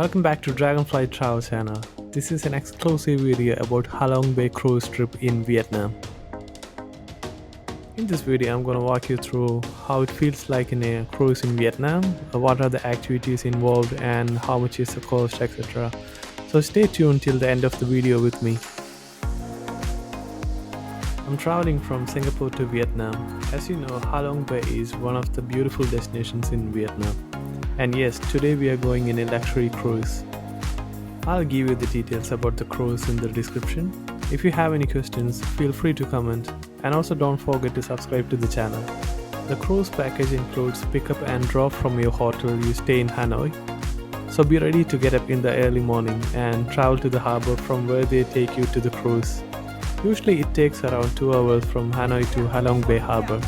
Welcome back to Dragonfly Travel Channel. This is an exclusive video about Halong Bay Cruise Trip in Vietnam. In this video, I'm going to walk you through how it feels like in a cruise in Vietnam, what are the activities involved, and how much is the cost, etc. So stay tuned till the end of the video with me. I'm traveling from Singapore to Vietnam. As you know, Halong Bay is one of the beautiful destinations in Vietnam. And yes, today we are going in a luxury cruise. I'll give you the details about the cruise in the description. If you have any questions, feel free to comment, and also don't forget to subscribe to the channel. The cruise package includes pickup and drop from your hotel you stay in Hanoi. So be ready to get up in the early morning and travel to the harbour from where they take you to the cruise. Usually it takes around 2 hours from Hanoi to Halong Bay Harbour.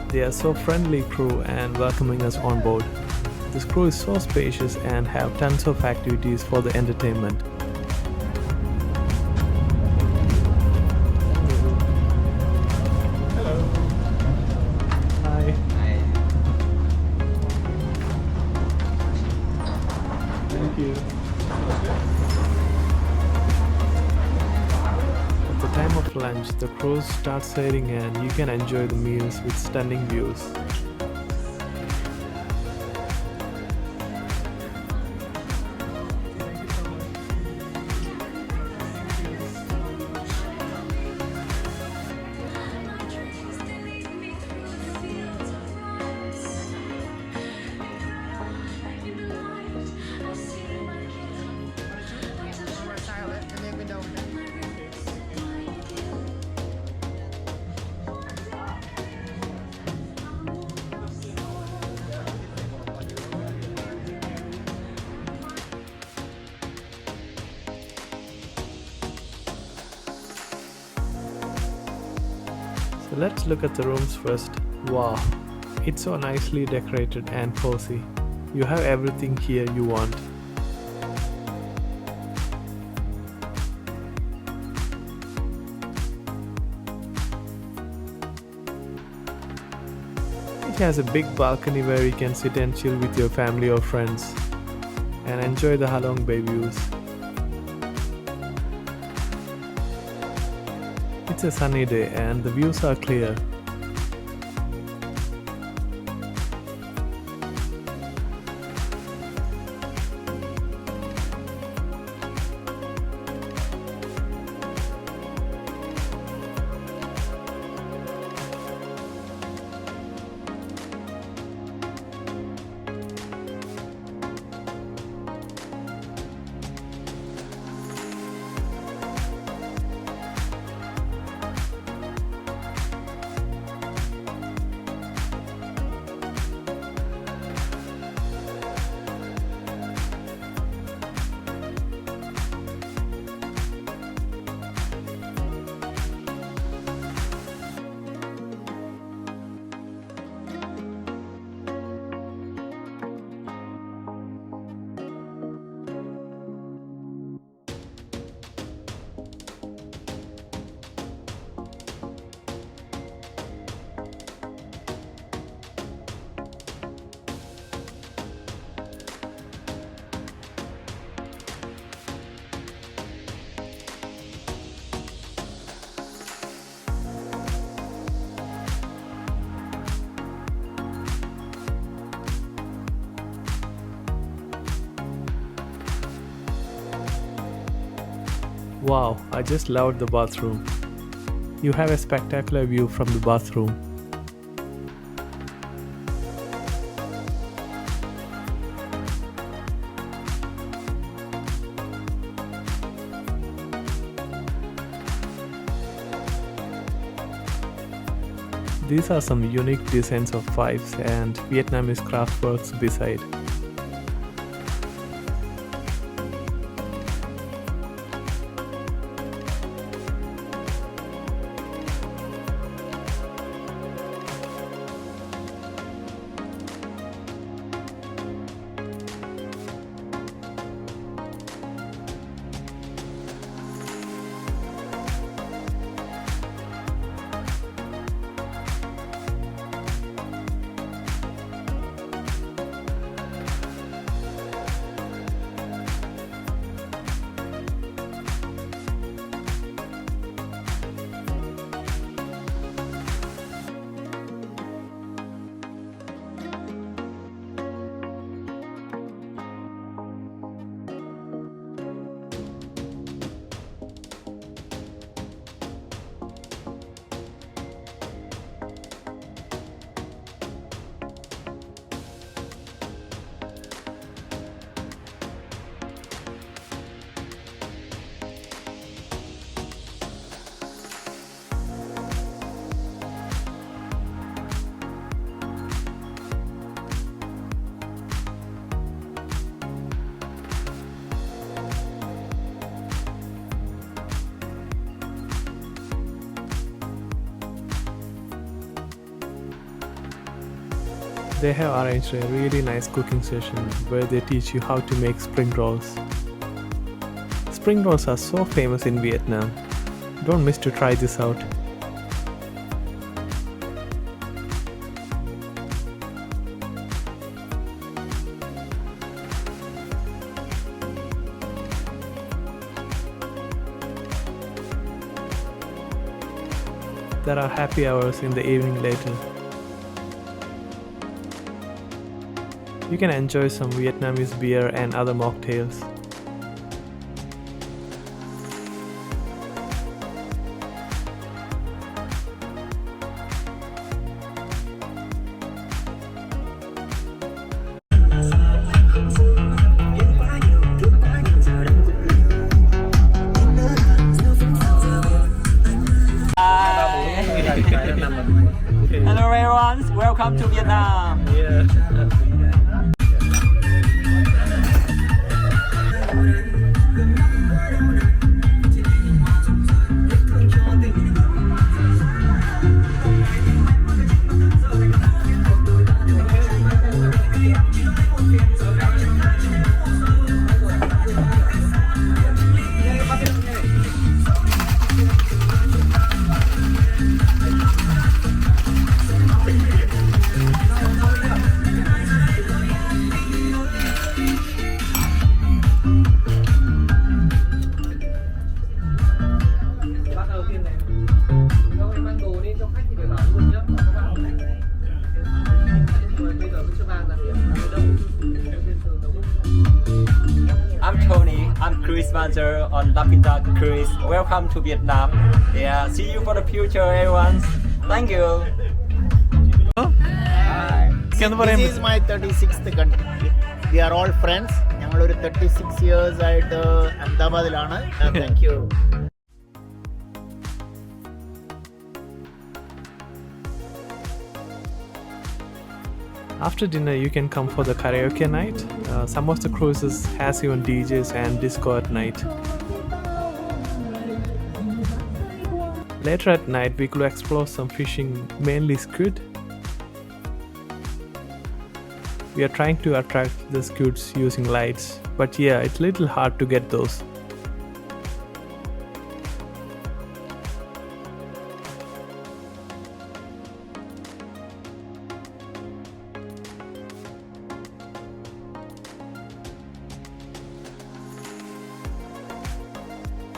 They are so friendly crew and welcoming us on board. This crew is so spacious and have tons of activities for the entertainment. Hello. Hi. Hi. Thank you. At the time of lunch, the cruise starts sailing and you can enjoy the meals with stunning views. So let's look at the rooms first. Wow, it's so nicely decorated and cozy. You have everything here you want. It has a big balcony where you can sit and chill with your family or friends and enjoy the Halong Bay views. It's a sunny day and the views are clear. Wow, I just loved the bathroom. You have a spectacular view from the bathroom. These are some unique designs of pipes and Vietnamese craftworks beside. They have arranged a really nice cooking session where they teach you how to make spring rolls. Spring rolls are so famous in Vietnam. Don't miss to try this out. There are happy hours in the evening later. You can enjoy some Vietnamese beer and other mocktails. Hello everyone, welcome to Vietnam. I'm Tony. I'm cruise manager on Lapita Cruise. Welcome to Vietnam. Yeah, see you for the future, everyone. Thank you. This is my 36th country. We are all friends. ഞങ്ങൾ ഒരു 36 years ആയിട്ട് അഹമ്മദാബാദിലാണ്. Thank you. After dinner, you can come for the karaoke night. Some of the cruises has even DJs and disco at night. Later at night, we could explore some fishing, mainly squid. We are trying to attract the squids using lights, but yeah, it's a little hard to get those.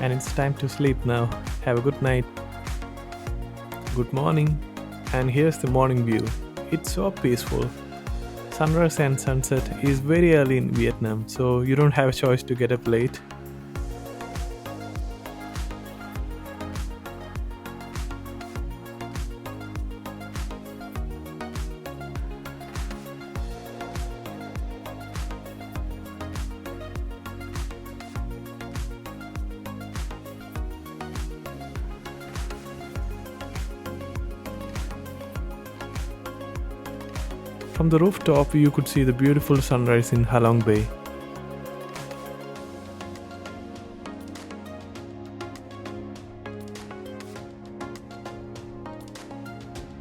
And it's time to sleep now. Have a good night. Good morning. And here's the morning view. It's so peaceful. Sunrise and sunset is very early in Vietnam, so you don't have a choice to get up late. From the rooftop, you could see the beautiful sunrise in Halong Bay.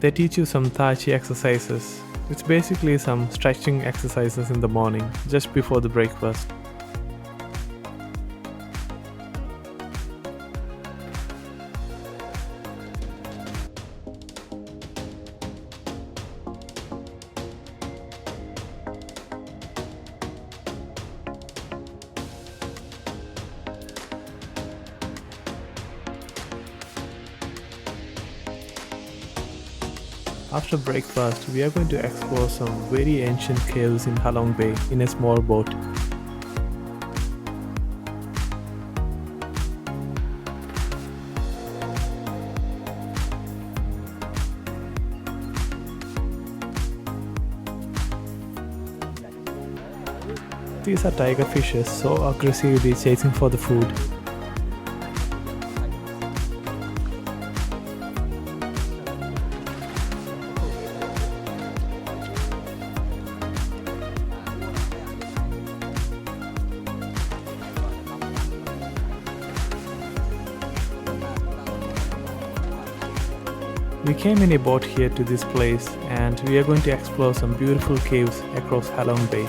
They teach you some Tai Chi exercises. It's basically some stretching exercises in the morning, just before the breakfast. After breakfast, we are going to explore some very ancient caves in Halong Bay in a small boat. These are tiger fishes so aggressively chasing for the food. We came in a boat here to this place and we are going to explore some beautiful caves across Halong Bay.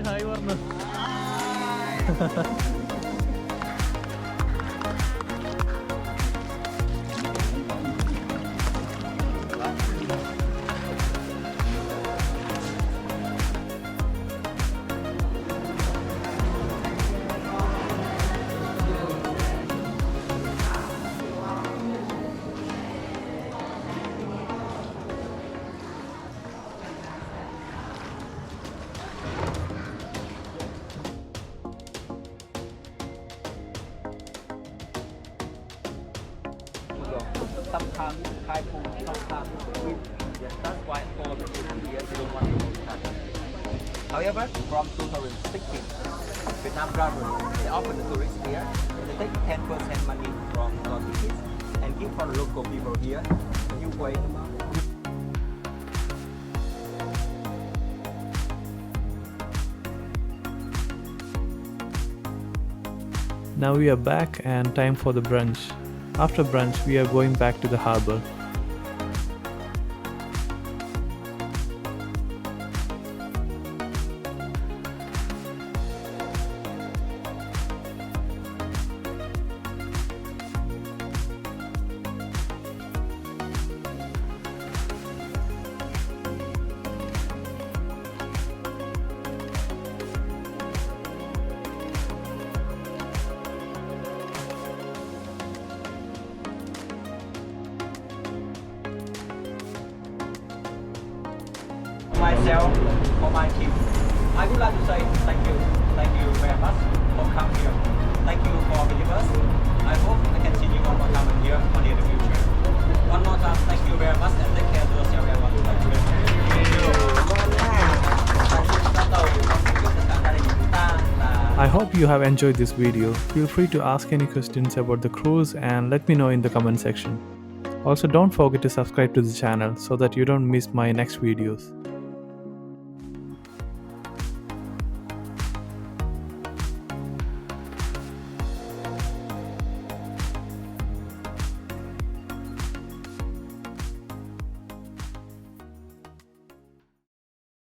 Hi പറഞ്ഞു. Sometimes typhoon, sometimes wind. Yes, that's why all the people here they don't want to go to that. However, from 2016, Vietnam government they offer the tourists here. They take 10% money from the tickets and give for the local people here. You wait. Now we are back and time for the brunch. After brunch, we are going back to the harbour. Myself, for my team, I would like to say thank you very much for coming here. Thank you for visiting us. I hope I can see you one more time here or in the future. One more time, thank you very much and take care of yourself everyone. Thank you. I hope you have enjoyed this video. Feel free to ask any questions about the cruise and let me know in the comment section. Also, don't forget to subscribe to the channel so that you don't miss my next videos.